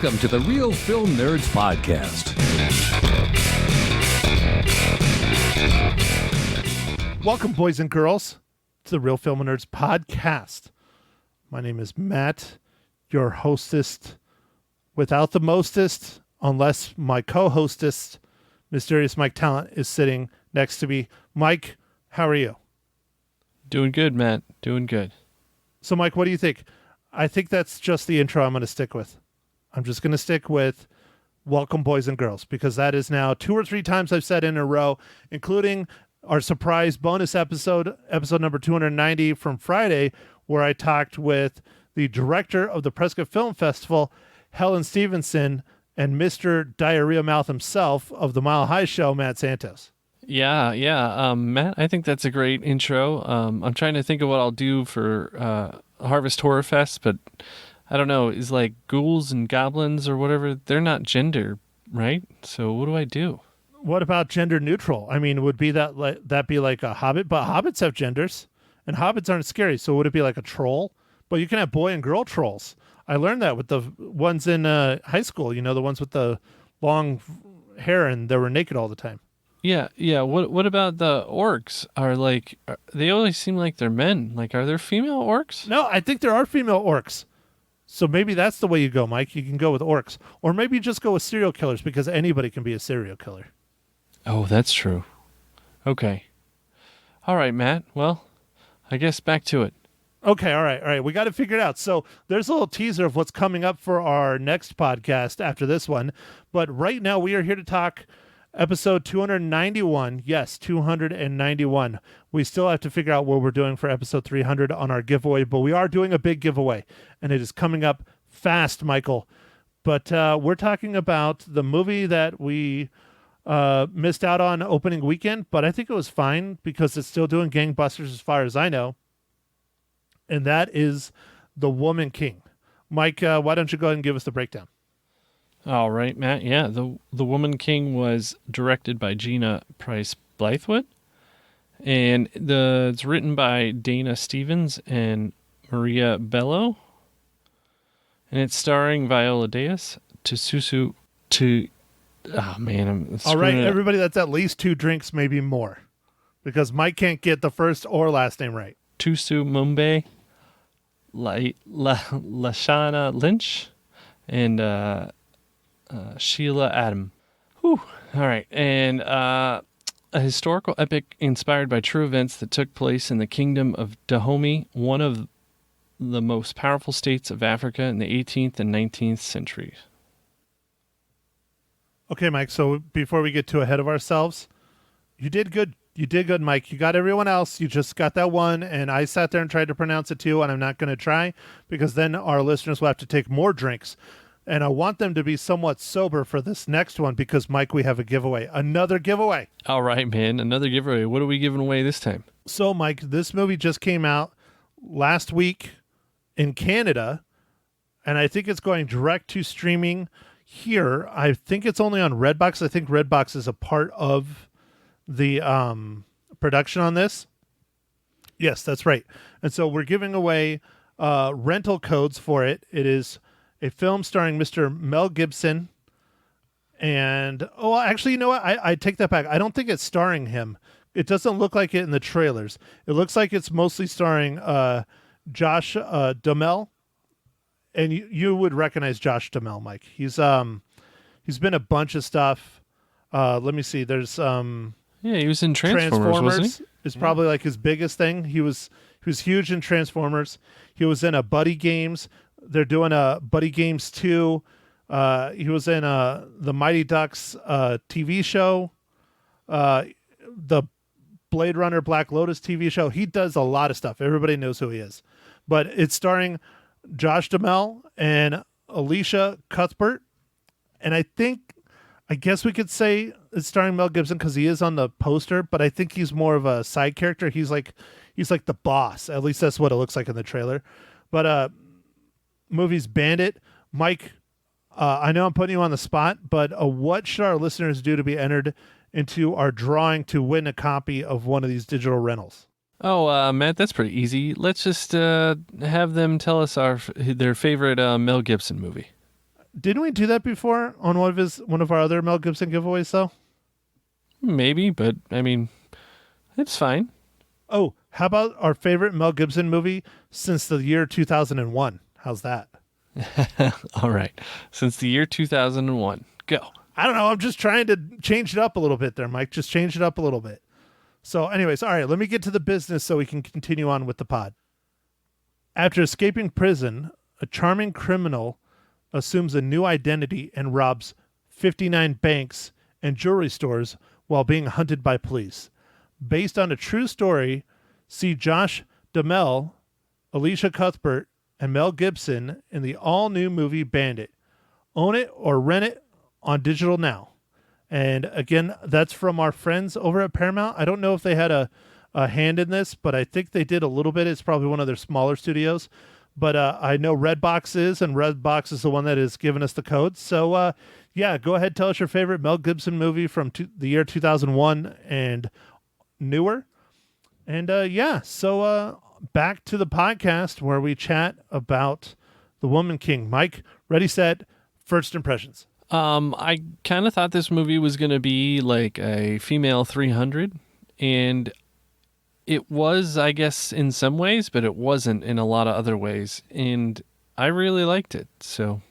Welcome to the Real Film Nerds Podcast. Welcome, boys and girls, to the Real Film Nerds Podcast. My name is Matt, your hostess without the mostest, unless my co-hostess, Mysterious Mike Talent, is sitting next to me. Mike, how are you? Doing good, Matt. Doing good. So, Mike, what do you think? I think that's just the intro I'm going to stick with. I'm just going to stick with welcome, boys and girls, because that is now 2 or 3 times I've said in a row, including our surprise bonus episode number 290 from Friday, where I talked with the director of the Prescott Film Festival, Helen Stevenson, and Mr. Diarrhea Mouth himself of the Mile High Show, Matt Santos. Yeah. Matt, I think that's a great intro. I'm trying to think of what I'll do for Harvest Horror Fest, but I don't know. Is like ghouls and goblins or whatever, they're not gender, right? So what do I do? What about gender neutral? I mean, would be that be like a hobbit? But hobbits have genders, and hobbits aren't scary. So would it be like a troll? But you can have boy and girl trolls. I learned that with the ones in high school. You know, the ones with the long hair and they were naked all the time. Yeah. What about the orcs? They always seem like they're men. Like, are there female orcs? No, I think there are female orcs. So maybe that's the way you go, Mike. You can go with orcs. Or maybe just go with serial killers, because anybody can be a serial killer. Oh, that's true. Okay. All right, Matt. Well, I guess back to it. Okay, all right. We got to figure it out. So there's a little teaser of what's coming up for our next podcast after this one. But right now we are here to talk episode 291. Yes, 291. We still have to figure out what we're doing for episode 300 on our giveaway, but we are doing a big giveaway, and it is coming up fast, Michael. But we're talking about the movie that we missed out on opening weekend, but I think it was fine because it's still doing gangbusters as far as I know, and that is The Woman King. Mike, why don't you go ahead and give us the breakdown? All right, Matt. Yeah, The Woman King was directed by Gina Price Blythewood, and it's written by Dana Stevens and Maria Bello, and it's starring Viola Davis, Thuso. Oh man, I'm all right, everybody. That's at least 2 drinks, maybe more, because Mike can't get the first or last name right. Thuso Mbedu, Lashana Lynch, and Sheila Adam. Whew. All right. And a historical epic inspired by true events that took place in the kingdom of Dahomey, one of the most powerful states of Africa in the 18th and 19th centuries. Okay, Mike. So before we get too ahead of ourselves, you did good. You did good, Mike. You got everyone else. You just got that one. And I sat there and tried to pronounce it too. And I'm not going to try, because then our listeners will have to take more drinks. And I want them to be somewhat sober for this next one, because, Mike, we have a giveaway. Another giveaway. All right, man. Another giveaway. What are we giving away this time? So, Mike, this movie just came out last week in Canada, and I think it's going direct to streaming here. I think it's only on Redbox. I think Redbox is a part of the production on this. Yes, that's right. And so we're giving away rental codes for it. It is a film starring Mr. Mel Gibson, and actually, you know what? I take that back. I don't think it's starring him. It doesn't look like it in the trailers. It looks like it's mostly starring Josh Duhamel, and you would recognize Josh Duhamel, Mike. He's been a bunch of stuff. Let me see. There's he was in Transformers, wasn't he? Is probably like his biggest thing. He was huge in Transformers. He was in a Buddy Games. They're doing a Buddy Games 2. He was in the Mighty Ducks TV show, the Blade Runner Black Lotus TV show. He does a lot of stuff. Everybody knows who he is. But it's starring Josh Duhamel and Alicia Cuthbert. And I guess we could say it's starring Mel Gibson because he is on the poster, but I think he's more of a side character. He's like the boss. At least that's what it looks like in the trailer. But movie's Bandit. Mike, I know I'm putting you on the spot, but what should our listeners do to be entered into our drawing to win a copy of one of these digital rentals? Oh, Matt, that's pretty easy. Let's just have them tell us their favorite Mel Gibson movie. Didn't we do that before on one of our other Mel Gibson giveaways though? Maybe, but I mean, it's fine. Oh, how about our favorite Mel Gibson movie since the year 2001? How's that? All right. Since the year 2001. Go. I don't know. I'm just trying to change it up a little bit there, Mike. Just change it up a little bit. So anyways, all right, let me get to the business so we can continue on with the pod. After escaping prison, a charming criminal assumes a new identity and robs 59 banks and jewelry stores while being hunted by police. Based on a true story, see Josh Duhamel, Alicia Cuthbert, and Mel Gibson in the all-new movie Bandit. Own it or rent it on digital now. And again, that's from our friends over at Paramount. I don't know if they had a hand in this, but I think they did a little bit. It's probably one of their smaller studios. But I know Redbox is, and Redbox is the one that has given us the code. So, yeah, go ahead, tell us your favorite Mel Gibson movie from the year 2001 and newer. And, yeah, so back to the podcast where we chat about The Woman King. Mike, ready, set, first impressions. I kind of thought this movie was going to be like a female 300, and it was, I guess, in some ways, but it wasn't in a lot of other ways, and I really liked it. So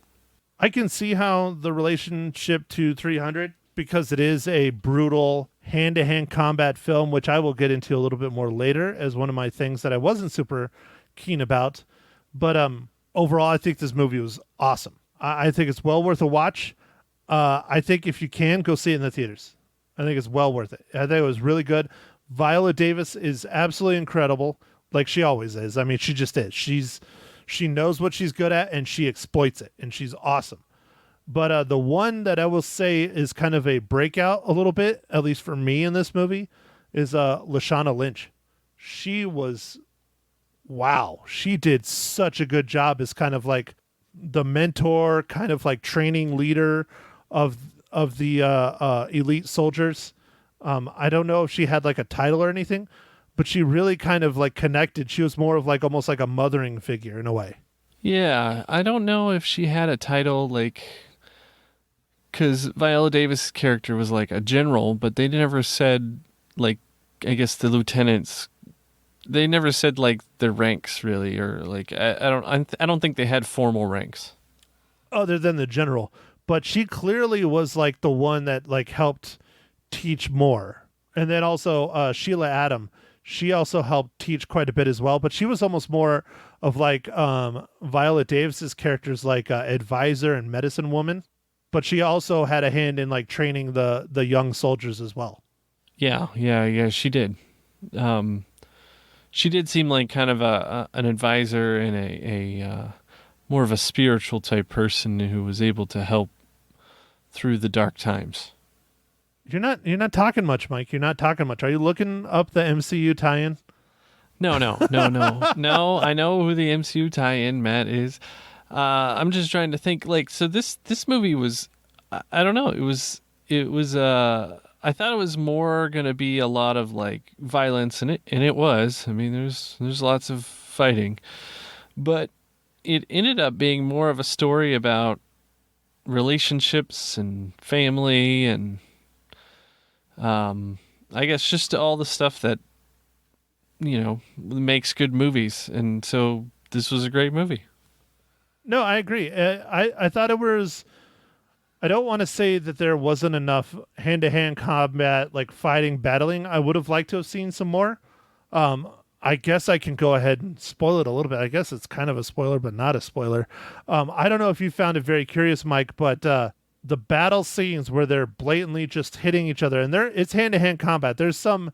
I can see how the relationship to 300, because it is a brutal hand-to-hand combat film, which I will get into a little bit more later as one of my things that I wasn't super keen about. But overall, I think this movie was awesome. I think it's well worth a watch. I think if you can, go see it in the theaters. I think it's well worth it. I think it was really good. Viola Davis is absolutely incredible, like she always is. I mean, she just is. She knows what she's good at, and she exploits it, and she's awesome. But the one that I will say is kind of a breakout a little bit, at least for me in this movie, is Lashana Lynch. She was, wow, she did such a good job as kind of like the mentor, kind of like training leader of the elite soldiers. I don't know if she had like a title or anything, but she really kind of like connected. She was more of like almost like a mothering figure in a way. yeah, I don't know if she had a title, like, because Viola Davis' character was like a general, but they never said, like, I guess the lieutenants, they never said like their ranks really, or like I don't think they had formal ranks Other than the general, but she clearly was like the one that like helped teach more. And then also Sheila Adam, she also helped teach quite a bit as well, but she was almost more of like Viola Davis's character's like advisor and medicine woman, but she also had a hand in like training the young soldiers as well. Yeah, she did. She did seem like kind of an advisor and a more of a spiritual type person who was able to help through the dark times. You're not talking much, Mike. You're not talking much. Are you looking up the MCU Tiein? No. No, I know who the MCU Tiein Matt is. I'm just trying to think, like, so this movie was, I don't know, it was I thought it was more going to be a lot of like violence, and it was. I mean, there's lots of fighting, but it ended up being more of a story about relationships and family and I guess just all the stuff that, you know, makes good movies. And so this was a great movie. No, I agree. I thought it was, I don't want to say that there wasn't enough hand-to-hand combat, like fighting, battling. I would have liked to have seen some more. I guess I can go ahead and spoil it a little bit. I guess it's kind of a spoiler, but not a spoiler. I don't know if you found it very curious, Mike, but the battle scenes where they're blatantly just hitting each other, and it's hand-to-hand combat. There's some,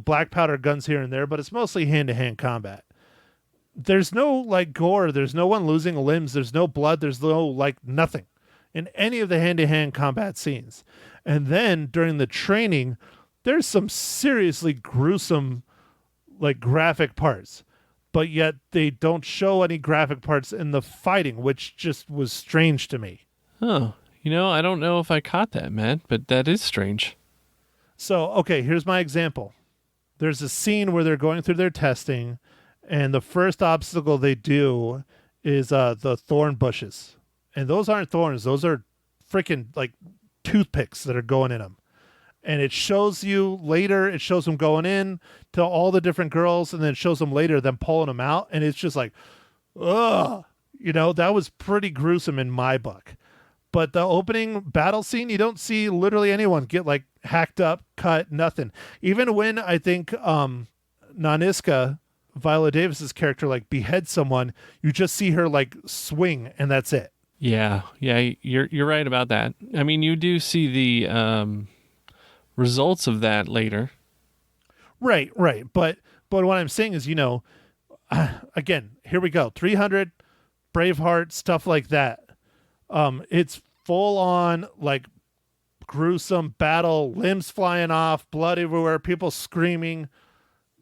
black powder guns here and there, but it's mostly hand-to-hand combat. There's no like gore. There's no one losing limbs. There's no blood. There's no like nothing in any of the hand-to-hand combat scenes. And then during the training, there's some seriously gruesome, like graphic parts, but yet they don't show any graphic parts in the fighting, which just was strange to me. Oh, I don't know if I caught that, Matt, but that is strange. So, okay, here's my example. There's a scene where they're going through their testing, and the first obstacle they do is the thorn bushes. and those aren't thorns. Those are freaking like toothpicks that are going in them. And it shows you later, it shows them going in to all the different girls, and then it shows them later them pulling them out, and it's just like, ugh. That was pretty gruesome in my book. But the opening battle scene, you don't see literally anyone get like hacked up, cut, nothing. Even when I think Naniska, Viola Davis's character, like beheads someone, you just see her like swing, and that's it. Yeah, you're right about that. I mean, you do see the results of that later. Right. But what I'm saying is, again, here we go. 300, Braveheart, stuff like that. It's full on like gruesome battle, limbs flying off, blood everywhere, people screaming.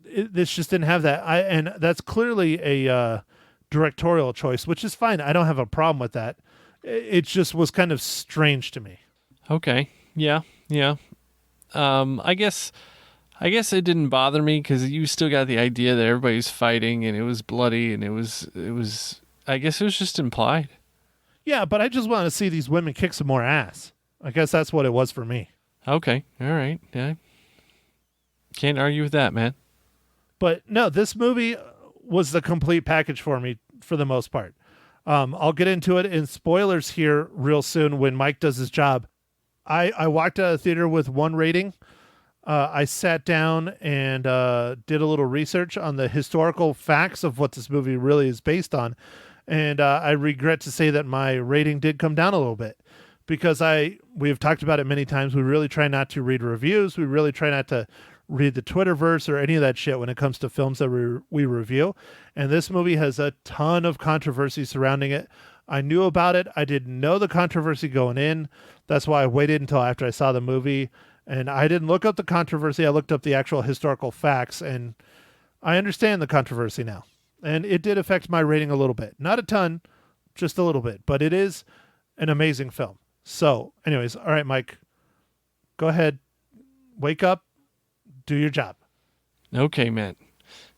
This just didn't have that. And that's clearly a directorial choice, which is fine. I don't have a problem with that. It just was kind of strange to me. Okay. Yeah. I guess it didn't bother me because you still got the idea that everybody's fighting and it was bloody and it was. I guess it was just implied. Yeah, but I just want to see these women kick some more ass. I guess that's what it was for me. Okay. All right. Yeah. Can't argue with that, man. But no, this movie was the complete package for me for the most part. I'll get into it in spoilers here real soon when Mike does his job. I walked out of the theater with 1 rating. I sat down and did a little research on the historical facts of what this movie really is based on. And I regret to say that my rating did come down a little bit because we've talked about it many times. We really try not to read reviews. We really try not to read the Twitterverse or any of that shit when it comes to films that we review. And this movie has a ton of controversy surrounding it. I knew about it. I didn't know the controversy going in. That's why I waited until after I saw the movie. And I didn't look up the controversy. I looked up the actual historical facts, and I understand the controversy now. And it did affect my rating a little bit. Not a ton, just a little bit. But it is an amazing film. So, anyways, all right, Mike. Go ahead. Wake up. Do your job. Okay, Matt.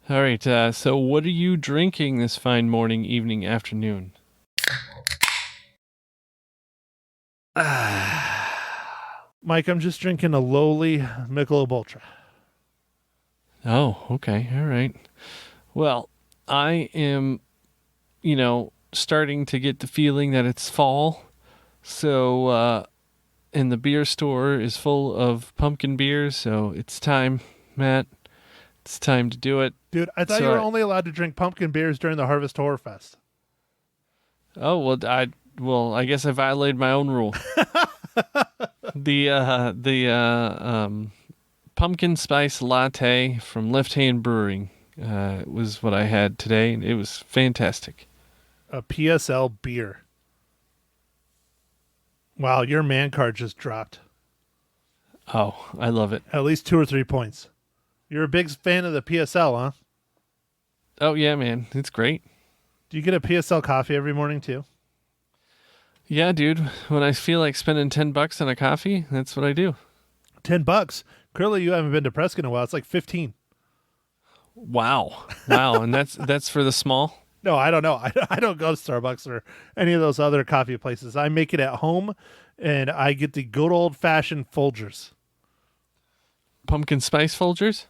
All right, so what are you drinking this fine morning, evening, afternoon? Mike, I'm just drinking a lowly Michelob Ultra. Oh, okay. All right. Well, I am, starting to get the feeling that it's fall. So, and the beer store is full of pumpkin beers. So it's time, Matt. It's time to do it. Dude, I thought you were only allowed to drink pumpkin beers during the Harvest Horror Fest. Oh, well, I guess I violated my own rule. The pumpkin spice latte from Left Hand Brewing was what I had today. It was fantastic. A PSL beer. Wow, your man card just dropped. Oh, I love it. At least 2 or 3 points. You're a big fan of the PSL, huh? Oh, yeah, man. It's great. Do you get a PSL coffee every morning, too? Yeah, dude. When I feel like spending $10 on a coffee, that's what I do. $10? Clearly, you haven't been to Prescott in a while. It's like 15. Wow. And that's for the small? No, I don't know. I don't go to Starbucks or any of those other coffee places. I make it at home, and I get the good old-fashioned Folgers. Pumpkin spice Folgers?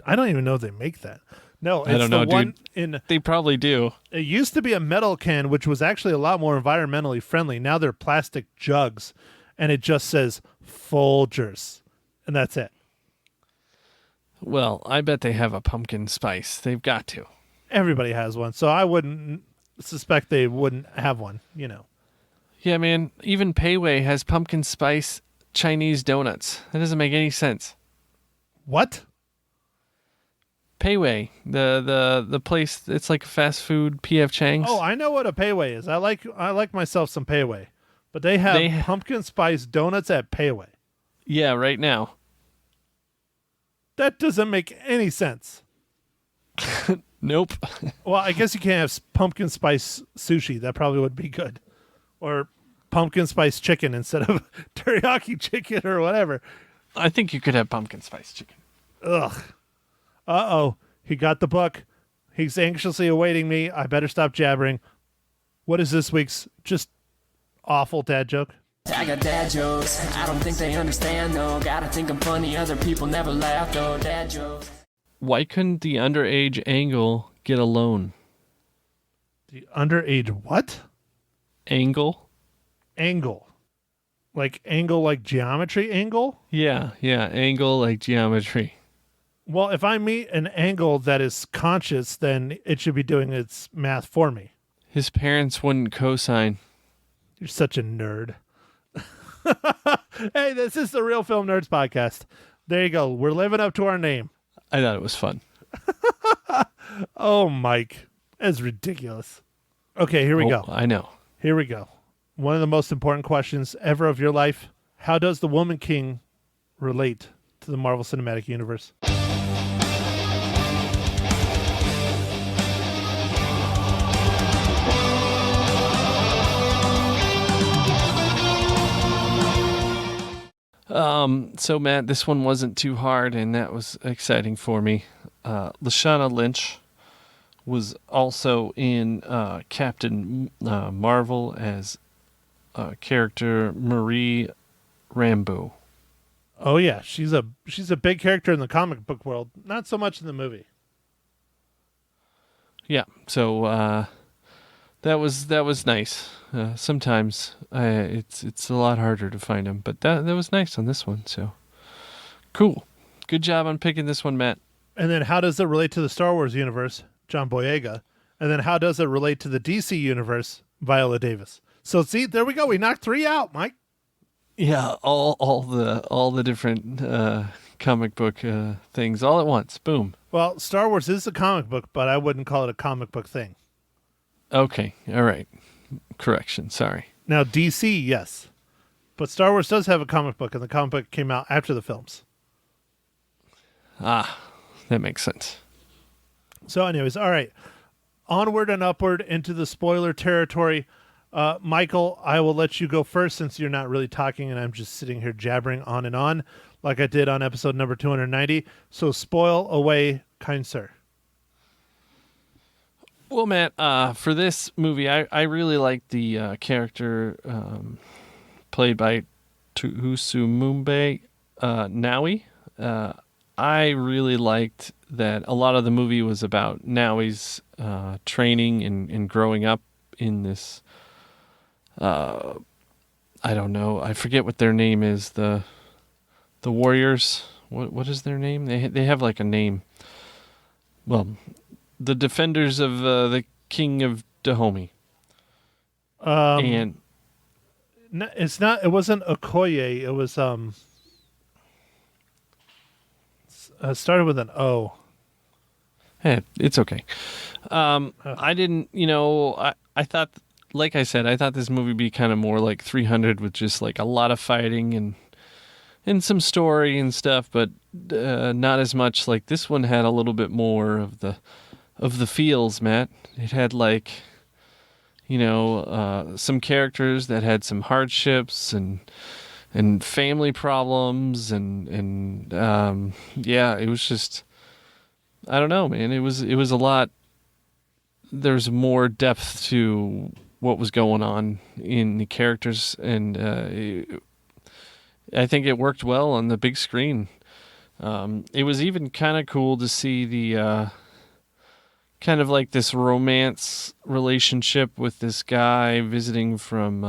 I don't even know if they make that. No, it's I don't know, the one dude. They probably do. It used to be a metal can, which was actually a lot more environmentally friendly. Now they're plastic jugs, and it just says Folgers, and that's it. Well, I bet they have a pumpkin spice. They've got to. Everybody has one, so I wouldn't suspect they wouldn't have one, Yeah, man. Even Pei Wei has pumpkin spice Chinese donuts. That doesn't make any sense. What? Pei Wei, the place, it's like a fast food P.F. Chang's. Oh, I know what a Pei Wei is. I like myself some Pei Wei. But they have pumpkin spice donuts at Pei Wei. Yeah, right now. That doesn't make any sense. Nope. Well, I guess you can't have pumpkin spice sushi. That probably would be good. Or pumpkin spice chicken instead of teriyaki chicken or whatever. I think you could have pumpkin spice chicken. Ugh. Uh-oh. He got the book. He's anxiously awaiting me. I better stop jabbering. What is this week's just awful dad joke? I got dad jokes. I don't think they understand though. Gotta think I'm funny. Other people never laugh though. Dad jokes. Why couldn't the Underage Angle get a loan? The underage what? Angle? Angle. Like angle like geometry angle? Yeah, angle like geometry. Well, if I meet an angle that is conscious, then it should be doing its math for me. His parents wouldn't co-sign. You're such a nerd. Hey, this is the Real Film Nerds podcast. There you go. We're living up to our name. I thought it was fun. Oh, Mike. That's ridiculous. Okay, here we go. I know. Here we go. One of the most important questions ever of your life. How does the Woman King relate to the Marvel Cinematic Universe? So Matt, this one wasn't too hard, and that was exciting for me. Lashana Lynch was also in Captain Marvel as character Marie Rambeau. Oh yeah, she's a big character in the comic book world, not so much in the movie. Yeah, so that was nice. Sometimes it's a lot harder to find them, but that was nice on this one. So cool, good job on picking this one, Matt. And then how does it relate to the Star Wars universe? John Boyega. And then how does it relate to the DC universe? Viola Davis. So see, there we go. We knocked 3 out, Mike. Yeah, all the different comic book things all at once. Boom. Well, Star Wars is a comic book, but I wouldn't call it a comic book thing. Okay, all right. Correction, sorry. Now, DC, yes. But Star Wars does have a comic book, and the comic book came out after the films. Ah, that makes sense. So anyways, all right. Onward and upward into the spoiler territory. Michael, I will let you go first since you're not really talking and I'm just sitting here jabbering on and on like I did on episode number 290. So spoil away, kind sir. Well, Matt, for this movie, I really liked the character played by Thuso Mbedu, Naui. I really liked that a lot of the movie was about Naui's training and growing up in this. I don't know. I forget what their name is. The Warriors. What is their name? They have like a name. Well, the Defenders of the King of Dahomey. And No, it's not. It wasn't Okoye. It was started with an O. hey, it's okay. I didn't. I thought, like I said, I thought this movie would be kind of more like 300 with just like a lot of fighting and some story and stuff, but not as much. Like this one had a little bit more of the feels, Matt. It had like, some characters that had some hardships and family problems and it was just, I don't know, man. It was a lot. There's more depth to what was going on in the characters, and I think it worked well on the big screen. It was even kind of cool to see the kind of like this romance relationship with this guy visiting from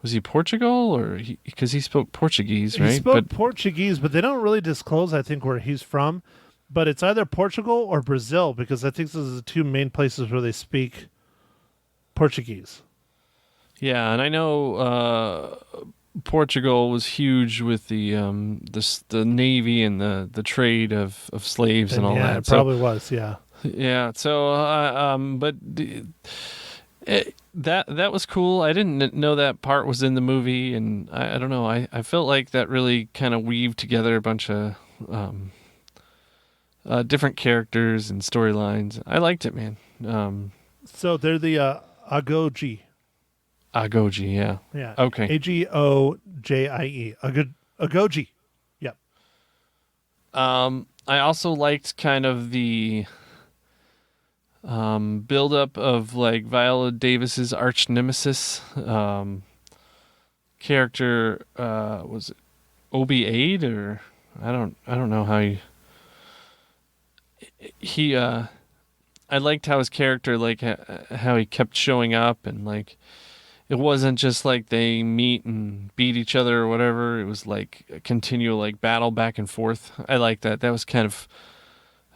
was he Portugal or because he spoke Portuguese, right? He spoke Portuguese, but they don't really disclose, I think, where he's from. But it's either Portugal or Brazil because I think those are the two main places where they speak Portuguese. Yeah, and I know Portugal was huge with the navy and the trade of slaves and all that. Yeah, it probably was. Yeah. Yeah. So, that was cool. I didn't know that part was in the movie, and I don't know. I felt like that really kind of weaved together a bunch of different characters and storylines. I liked it, man. So they're the Agoji. Agoji, yeah. Yeah. Okay. Agojie. Agoji. Yep. I also liked kind of the build up of like Viola Davis's arch nemesis character. Was it OB8 or I don't know how he I liked how his character, like how he kept showing up, and like it wasn't just like they meet and beat each other or whatever. It was like a continual like battle back and forth. I like that. That was kind of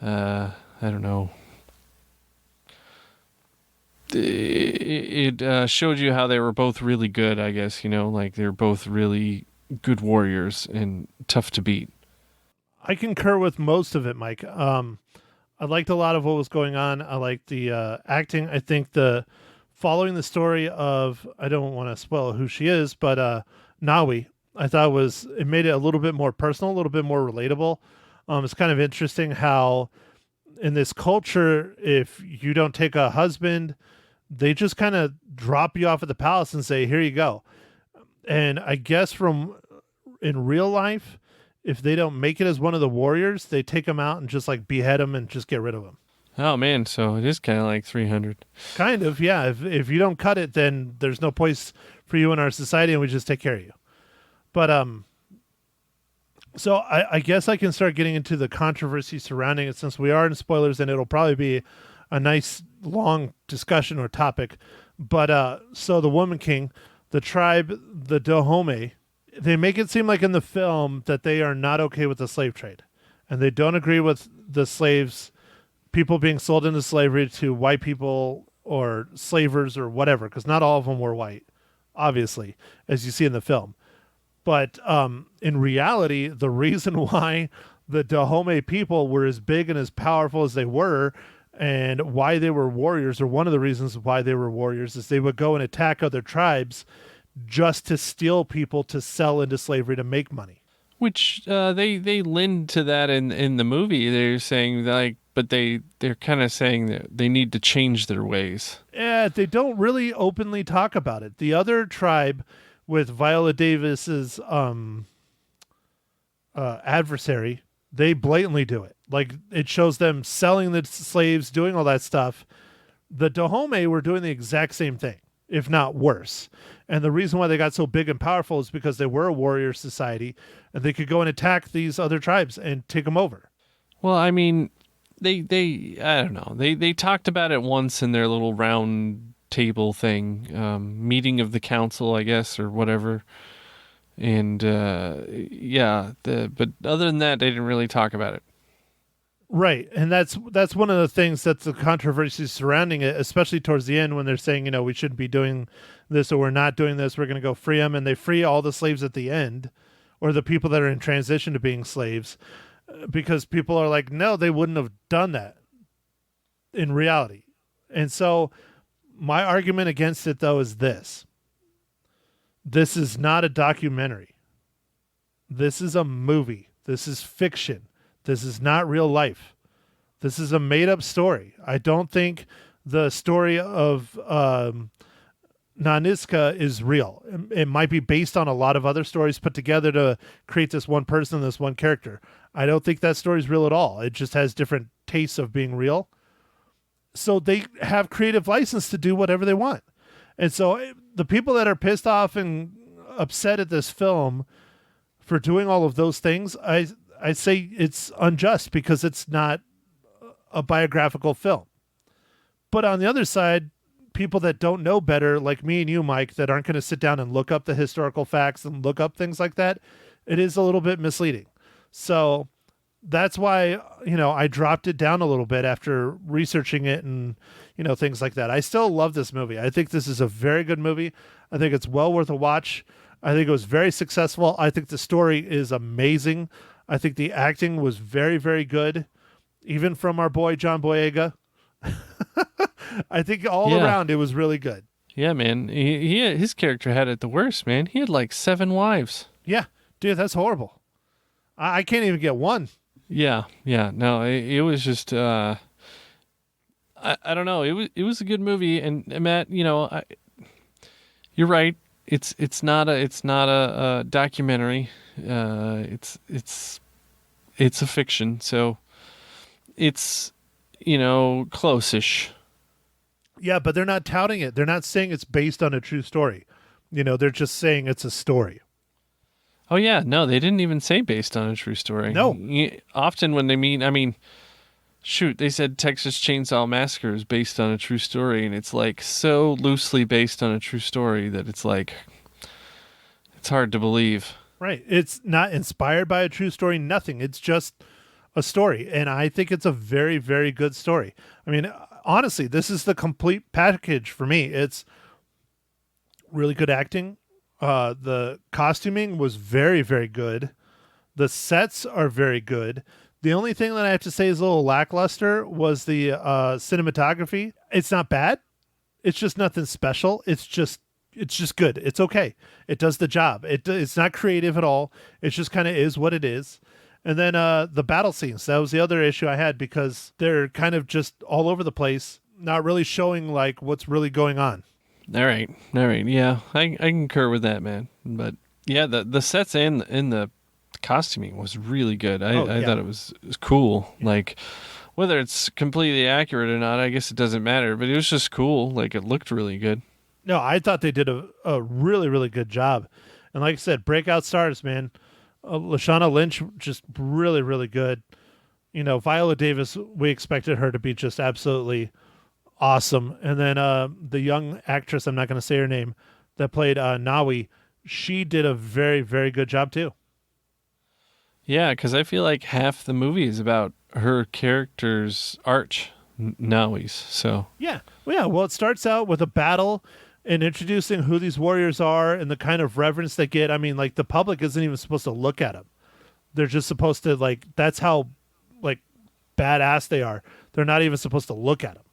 I don't know. It showed you how they were both really good, I guess, like they're both really good warriors and tough to beat. I concur with most of it, Mike. I liked a lot of what was going on. I liked the acting. I think the following the story of, I don't want to spoil who she is, but Nawi, I thought it made it a little bit more personal, a little bit more relatable. It's kind of interesting how in this culture, if you don't take a husband, they just kind of drop you off at the palace and say, here you go. And I guess in real life, if they don't make it as one of the warriors, they take him out and just like behead him and just get rid of him. Oh man, so it is kind of like 300. Kind of, yeah. If you don't cut it, then there's no place for you in our society, and we just take care of you. But so I guess I can start getting into the controversy surrounding it, since we are in spoilers, and it'll probably be a nice long discussion or topic. But so the Woman King, the tribe, the Dahomey, they make it seem like in the film that they are not okay with the slave trade, and they don't agree with the people being sold into slavery to white people or slavers or whatever, because not all of them were white, obviously, as you see in the film. But in reality, the reason why the Dahomey people were as big and as powerful as they were, and why they were warriors, or one of the reasons why they were warriors, is they would go and attack other tribes just to steal people to sell into slavery to make money. Which they lend to that in the movie. They're saying like, but they're kind of saying that they need to change their ways. Yeah, they don't really openly talk about it. The other tribe with Viola Davis's adversary, they blatantly do it. Like, it shows them selling the slaves, doing all that stuff. The Dahomey were doing the exact same thing, if not worse. And the reason why they got so big and powerful is because they were a warrior society, and they could go and attack these other tribes and take them over. Well, I mean, they I don't know. They talked about it once in their little round table thing, meeting of the council, I guess, or whatever. And but other than that, they didn't really talk about it. Right, and that's one of the things that's the controversy surrounding it, especially towards the end when they're saying, we shouldn't be doing this, or we're not doing this, we're going to go free them, and they free all the slaves at the end, or the people that are in transition to being slaves, because people are like, no, they wouldn't have done that in reality. And so my argument against it, though, is this. This is not a documentary. This is a movie. This is fiction. This is not real life. This is a made-up story. I don't think the story of Naniska is real. It might be based on a lot of other stories put together to create this one person, this one character. I don't think that story is real at all. It just has different tastes of being real. So they have creative license to do whatever they want. And so the people that are pissed off and upset at this film for doing all of those things, I say it's unjust, because it's not a biographical film. But on the other side, people that don't know better, like me and you, Mike, that aren't going to sit down and look up the historical facts and look up things like that, it is a little bit misleading. So that's why, I dropped it down a little bit after researching it and, things like that. I still love this movie. I think this is a very good movie. I think it's well worth a watch. I think it was very successful. I think the story is amazing. I think the acting was very, very good, even from our boy John Boyega. I think all around it was really good. Yeah, man. His character had it the worst, man. He had like 7 wives. Yeah, dude, that's horrible. I can't even get one. Yeah. No, it was just. I don't know. It was a good movie, and Matt, you're right. It's not a documentary. It's a fiction, so it's close-ish. Yeah, but they're not touting it. They're not saying it's based on a true story. They're just saying it's a story. Oh, yeah. No, they didn't even say based on a true story. No. Often when they mean, shoot, they said Texas Chainsaw Massacre is based on a true story, and it's like so loosely based on a true story that it's like, it's hard to believe. Right. It's not inspired by a true story, nothing. It's just a story. And I think it's a very, very good story. I mean, honestly, this is the complete package for me. It's really good acting. The costuming was very, very good. The sets are very good. The only thing that I have to say is a little lackluster was the cinematography. It's not bad. It's just nothing special. It's just good. It's okay. It does the job. It's not creative at all. It just kind of is what it is. And then the battle scenes. That was the other issue I had because they're kind of just all over the place, not really showing like what's really going on. All right. Yeah, I concur with that, man. But yeah, the sets and the costuming was really good. I thought it was cool. Yeah. Like, whether it's completely accurate or not, I guess it doesn't matter. But it was just cool. Like, it looked really good. No, I thought they did a really, really good job. And like I said, breakout stars, man. Lashana Lynch, just really, really good. Viola Davis, we expected her to be just absolutely awesome. And then the young actress, I'm not going to say her name, that played Nawi, she did a very, very good job too. Yeah, because I feel like half the movie is about her character's arch, Nawi's. So Well, it starts out with a battle and introducing who these warriors are and the kind of reverence they get. I mean, like, the public isn't even supposed to look at them. They're just supposed to, like, that's how, like, badass they are. They're not even supposed to look at them.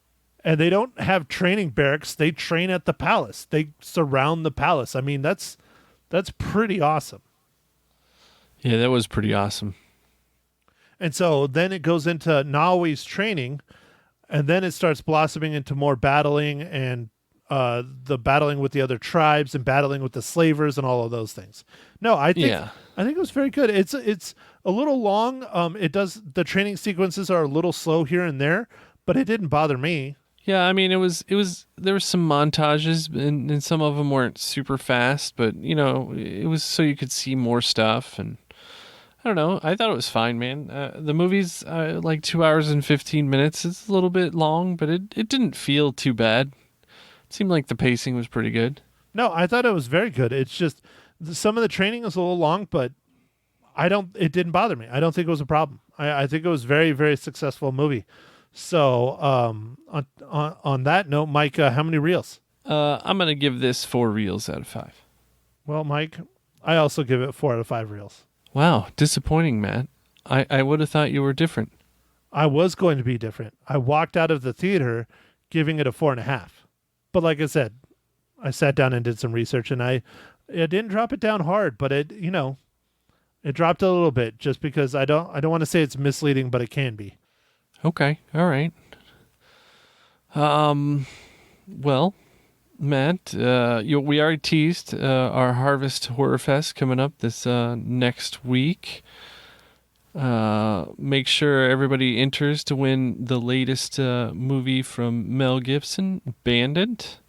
And they don't have training barracks. They train at the palace. They surround the palace. I mean, that's pretty awesome. Yeah, that was pretty awesome. And so then it goes into Nawi's training, and then it starts blossoming into more battling and the battling with the other tribes and battling with the slavers and all of those things. No, I think it was very good. It's a little long. The training sequences are a little slow here and there, but it didn't bother me. Yeah, I mean, there were some montages and some of them weren't super fast, but it was so you could see more stuff. And I don't know. I thought it was fine, man. The movie's like 2 hours and 15 minutes. It's a little bit long, but it didn't feel too bad. It seemed like the pacing was pretty good. No, I thought it was very good. It's just some of the training is a little long, but it didn't bother me. I don't think it was a problem. I think it was very, very successful movie. So on that note, Mike, how many reels? I'm going to give this 4 reels out of 5. Well, Mike, I also give it 4 out of 5 reels. Wow, disappointing, Matt. I would have thought you were different. I was going to be different. I walked out of the theater giving it a 4.5. But like I said, I sat down and did some research, and I didn't drop it down hard, but it dropped a little bit just because I don't want to say it's misleading, but it can be. Okay, all right. Well, Matt, we already teased our Harvest Horror Fest coming up this next week. Make sure everybody enters to win the latest movie from Mel Gibson, Bandit.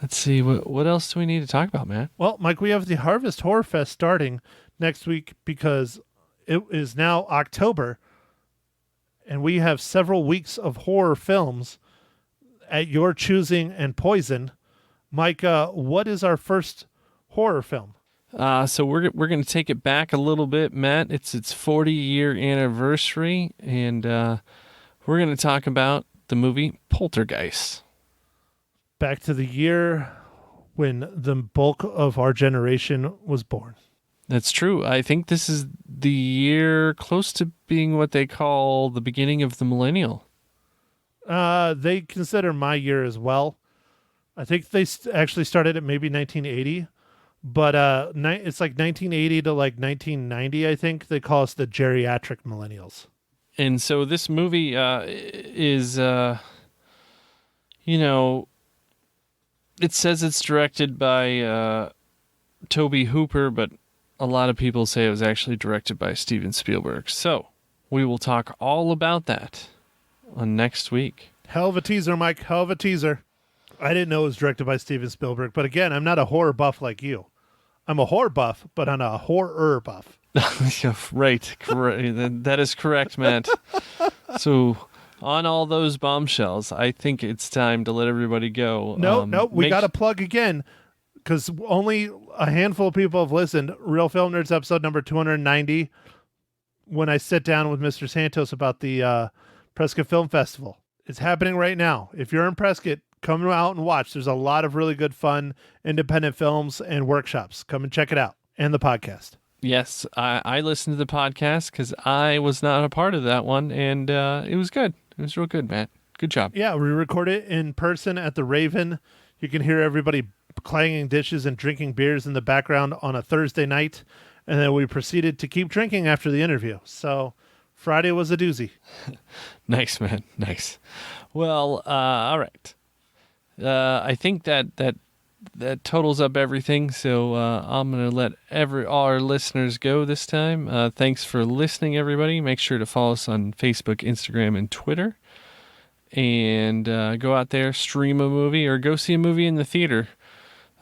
Let's see, what else do we need to talk about, Matt? Well, Mike, we have the Harvest Horror Fest starting next week because it is now October, and we have several weeks of horror films at your choosing and poison. Mike, what is our first horror film? So we're going to take it back a little bit, Matt. It's its 40-year anniversary, and we're going to talk about the movie Poltergeist. Back to the year when the bulk of our generation was born. That's true. I think this is the year close to being what they call the beginning of the millennial. They consider my year as well. I think they actually started at maybe 1980, but it's like 1980 to like 1990. I think they call us the geriatric millennials. And so this movie is, it says it's directed by Tobe Hooper, but a lot of people say it was actually directed by Steven Spielberg. So we will talk all about that on next week. Hell of a teaser, Mike. Hell of a teaser. I didn't know it was directed by Steven Spielberg, but again, I'm not a horror buff like you. I'm a horror buff, but I'm a horror buff. Right. Correct. That is correct, Matt. So, on all those bombshells, I think it's time to let everybody go. Nope. We got to plug again because only a handful of people have listened. Real Film Nerds episode number 290. When I sit down with Mr. Santos about the Prescott Film Festival. It's happening right now. If you're in Prescott, come out and watch. There's a lot of really good, fun, independent films and workshops. Come and check it out. And the podcast. Yes, I listened to the podcast because I was not a part of that one, and it was good. It was real good, Matt. Good job. Yeah, we record it in person at the Raven. You can hear everybody clanging dishes and drinking beers in the background on a Thursday night. And then we proceeded to keep drinking after the interview. So Friday was a doozy. Nice, man. Nice. Well, all right. I think that totals up everything. So I'm going to let all our listeners go this time. Thanks for listening, everybody. Make sure to follow us on Facebook, Instagram, and Twitter. And go out there, stream a movie, or go see a movie in the theater.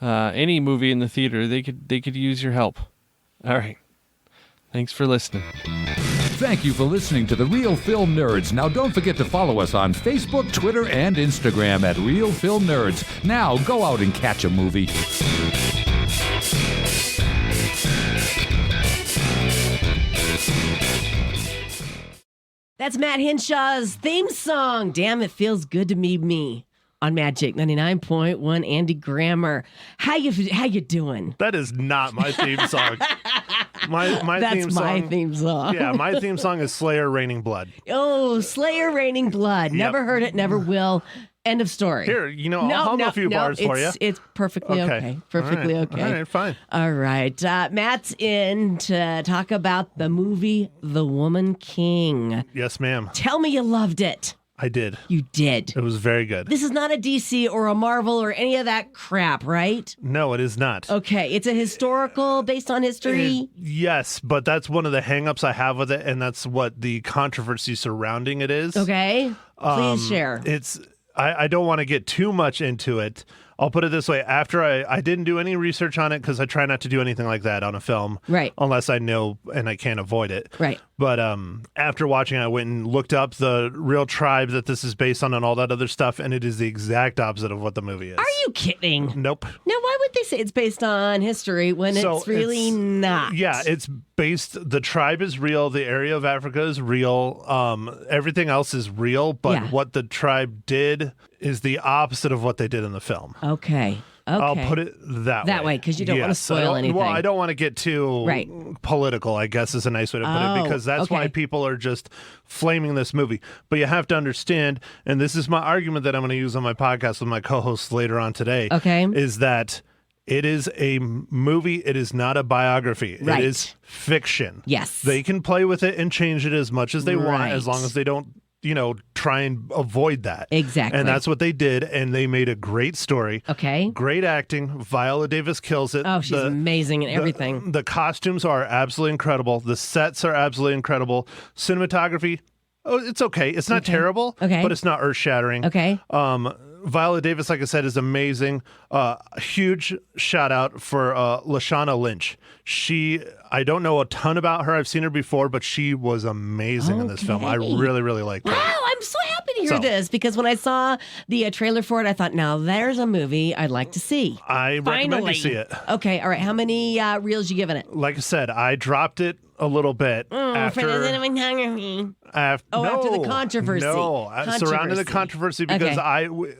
Any movie in the theater, they could use your help. All right. Thanks for listening. Thank you for listening to The Real Film Nerds. Now, don't forget to follow us on Facebook, Twitter, and Instagram at Real Film Nerds. Now, go out and catch a movie. That's Matt Henshaw's theme song. Damn, it feels good to be me. On Magic 99.1, Andy Grammer. How you doing? That is not my theme song. My That's theme song. my theme song. Yeah, my theme song is Slayer Raining Blood. Oh, Slayer Raining Blood. Never heard it, never will. End of story. Here, I'll hum a few bars for you. It's perfectly okay. Perfectly okay. All right, fine. All right. Matt's in to talk about the movie The Woman King. Yes, ma'am. Tell me you loved it. I did. You did. It was very good. This is not a DC or a Marvel or any of that crap, right? No, it is not. Okay. It's a historical based on history? Yes, but that's one of the hangups I have with it, and that's what the controversy surrounding it is. Okay. Please share. I don't want to get too much into it. I'll put it this way. After I didn't do any research on it because I try not to do anything like that on a film. Right. Unless I know and I can't avoid it. Right. But after watching it, I went and looked up the real tribe that this is based on and all that other stuff, and it is the exact opposite of what the movie is. Are you kidding? Nope. Now, why would they say it's based on history when it's really not? Yeah, it's based, the tribe is real, the area of Africa is real, everything else is real, but what the tribe did is the opposite of what they did in the film. Okay. I'll put it that way. Because you don't want to spoil anything. Well, I don't want to get too political, I guess is a nice way to put it, because that's why people are just flaming this movie. But you have to understand, and this is my argument that I'm going to use on my podcast with my co-hosts later on today, is that it is a movie. It is not a biography. Right. It is fiction. Yes. They can play with it and change it as much as they want, as long as they don't try and avoid that. Exactly. And that's what they did, and they made a great story. Okay. Great acting. Viola Davis kills it. Oh, she's amazing in everything. The costumes are absolutely incredible. The sets are absolutely incredible. Cinematography, it's okay. It's not terrible, but it's not earth-shattering. Okay. Viola Davis, like I said, is amazing. Huge shout out for Lashana Lynch. I don't know a ton about her. I've seen her before, but she was amazing in this film. I really, really liked her. Wow, I'm so happy to hear this, because when I saw the trailer for it, I thought, now there's a movie I'd like to see. I recommend you see it. Okay, all right. How many reels you giving it? Like I said, I dropped it a little bit after for the cinematography. After the controversy. No, surrounding the controversy, because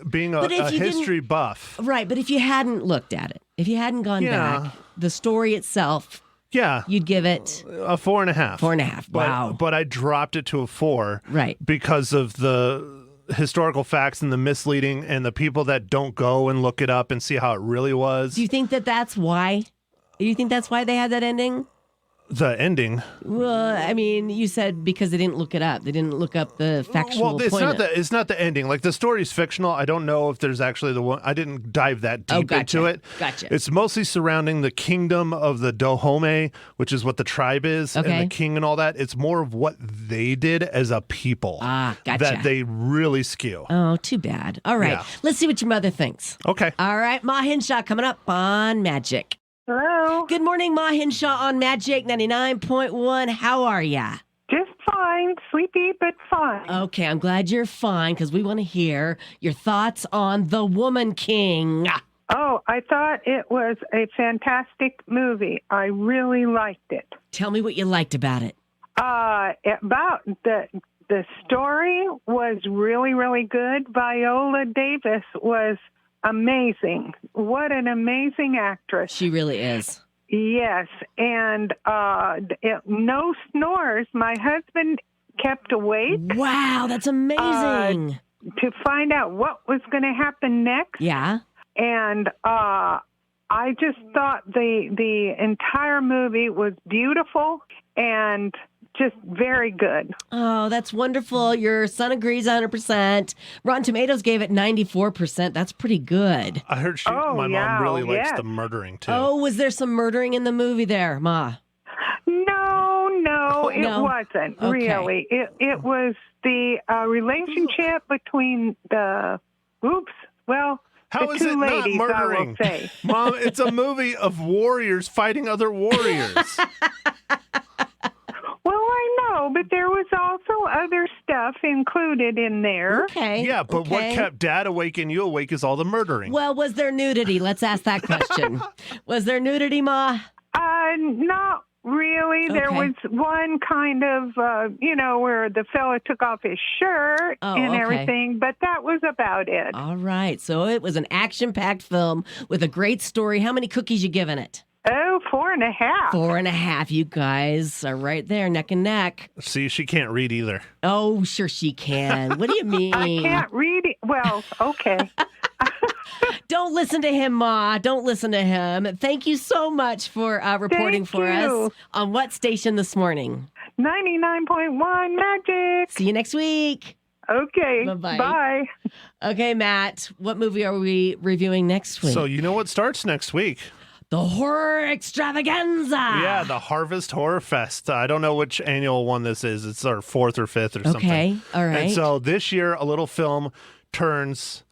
being a history buff. Right, but if you hadn't looked at it, if you hadn't gone back, the story itself, you'd give it a 4.5. 4.5. Wow. But I dropped it to a 4. Right. Because of the historical facts and the misleading and the people that don't go and look it up and see how it really was. Do you think that's why? Do you think that's why they had that ending? The ending. Well, I mean, you said because they didn't look it up. They didn't look up the factual Well, it's point. it's not the ending. Like the story's fictional. I don't know if there's actually the one. I didn't dive that deep gotcha. into it. Gotcha. It's mostly surrounding the kingdom of the Dahomey, which is what the tribe is, Okay. and the king and all that. It's more of what they did as a people. Gotcha. That they really skew. Oh, too bad. All right. Yeah. Let's see what your mother thinks. Okay. All right. Ma Hinshaw coming up on Magic. Hello. Good morning, Ma Hinshaw on Magic 99.1. How are ya? Just fine. Sleepy, but fine. Okay, I'm glad you're fine because we want to hear your thoughts on The Woman King. Oh, I thought it was a fantastic movie. I really liked it. Tell me what you liked about it. About the story was really, really good. Viola Davis was amazing. What an amazing actress. She really is. Yes, and no snores. My husband kept awake Wow, that's amazing. to find out what was going to happen next. Yeah. And I just thought the entire movie was beautiful and just very good. Oh, that's wonderful. Your son agrees 100%. Rotten Tomatoes gave it 94%. That's pretty good. I heard my mom really likes the murdering too. Oh, was there some murdering in the movie there, Ma? No, it No? wasn't Okay. really. It was the relationship between the How the is two it not ladies, murdering? I will say. Mom, it's a movie of warriors fighting other warriors. Well, I know, but there was also other stuff included in there. Okay. Yeah, but what okay. kept Dad awake and you awake is all the murdering. Well, was there nudity? Let's ask that question. Was there nudity, Ma? Not really. There Okay. was one kind of, where the fella took off his shirt Oh, and okay. everything, but that was about it. All right. So it was an action-packed film with a great story. How many cookies you giving it? Oh, 4.5. 4.5. You guys are right there, neck and neck. See, she can't read either. Oh, sure she can. What do you mean? I can't read it. Well, okay. Don't listen to him, Ma. Don't listen to him. Thank you so much for reporting Thank for you. us. On what station this morning? 99.1 Magic. See you next week. Okay. Bye-bye. Bye. Okay, Matt, what movie are we reviewing next week? So you know what starts next week? The Horror Extravaganza. Yeah, the Harvest Horror Fest. I don't know which annual one this is. It's our 4th or 5th or something. Okay, all right. And so this year, a little film turned,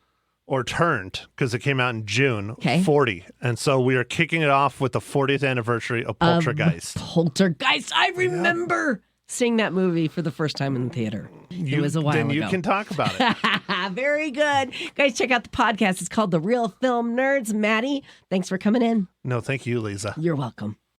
because it came out in June, Okay. 40. And so we are kicking it off with the 40th anniversary of Poltergeist. Poltergeist. I remember seeing that movie for the first time in the theater. It was a while Then ago. you can talk about it. Very good. Guys, check out the podcast. It's called The Real Film Nerds. Maddie, thanks for coming in. No, thank you, Lisa. You're welcome.